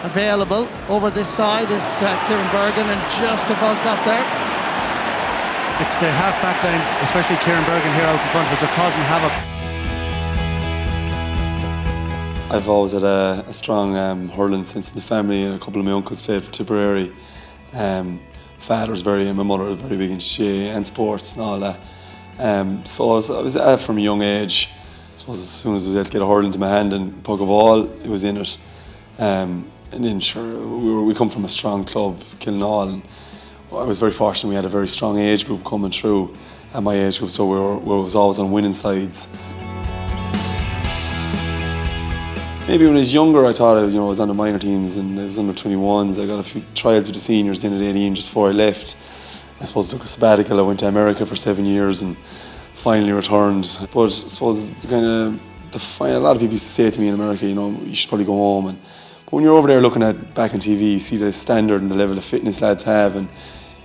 available. Over this side is Kieran Bergin, and just about got there. It's the half-back line, especially Kieran Bergin here out in front, which are causing havoc. I've always had a strong hurling sense in the family. A couple of my uncles played for Tipperary. My mother was very big into GAA and sports and all that. So I was at it from a young age. I suppose as soon as I was able to get a hurl into my hand and puck a ball, it was in it. And then sure, we come from a strong club, Killinall, and I was very fortunate we had a very strong age group coming through at my age group, so we was always on winning sides. Maybe when I was younger, I thought I was on the minor teams and I was under 21s. I got a few trials with the seniors in at 18 just before I left. I suppose I took a sabbatical. I went to America for 7 years and finally returned. But I suppose a lot of people used to say to me in America, you should probably go home. But when you're over there looking at back on TV, you see the standard and the level of fitness lads have, and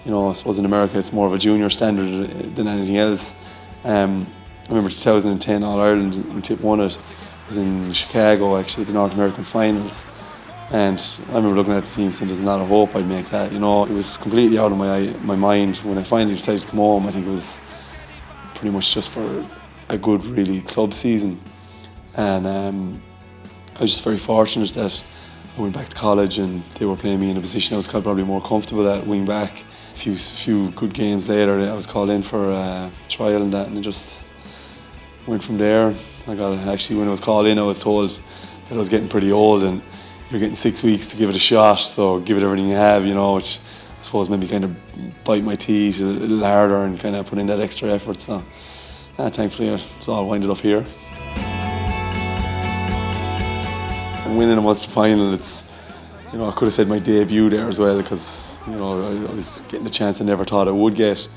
I suppose in America it's more of a junior standard than anything else. I remember 2010 All-Ireland when Tip won it. It was in Chicago, actually, the North American finals. And I remember looking at the team saying there's not a hope I'd make that. It was completely out of my mind. When I finally decided to come home, I think it was pretty much just for a good, really, club season. And I was just very fortunate that I went back to college and they were playing me in a position I was probably more comfortable at, wing back. A few good games later, I was called in for a trial and that, and it just went from there. When I was called in, I was told that I was getting pretty old and you're getting 6 weeks to give it a shot, so give it everything you have, which I suppose maybe kind of bite my teeth a little harder and kind of put in that extra effort. So thankfully it's all winded up here. And winning a Munster final, I could have said my debut there as well, because I was getting the chance I never thought I would get.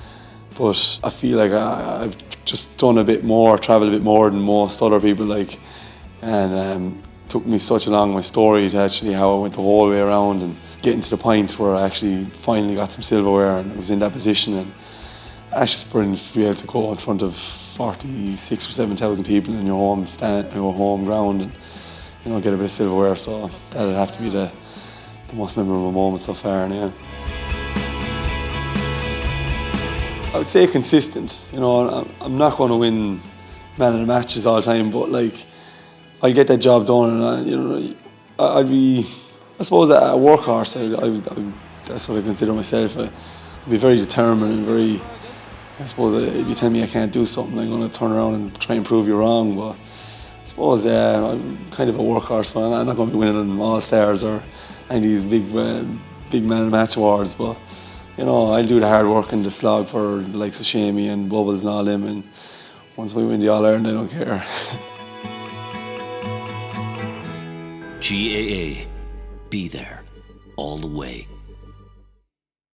But I feel like I've just done a bit more, travelled a bit more than most other people, and it took me such a long my story to actually how I went the whole way around and getting to the point where I actually finally got some silverware and I was in that position. And it's just brilliant to be able to go in front of 46 or 7,000 people in your home ground and get a bit of silverware. So that'd have to be the most memorable moment so far. Yeah. I would say consistent. I'm not going to win man of the matches all the time, but I'll get that job done, and I'd be, I suppose, a workhorse. That's what I consider myself. I'd be very determined and very. I suppose if you tell me I can't do something, I'm going to turn around and try and prove you wrong. But I suppose I'm kind of a workhorse fan. I'm not going to be winning on All Stars or any of these big man of the match awards, but. I'll do the hard work and the slog for the likes of Shamey and Bubbles and all them, and once we win the All-Ireland, I don't care. GAA. Be there all the way.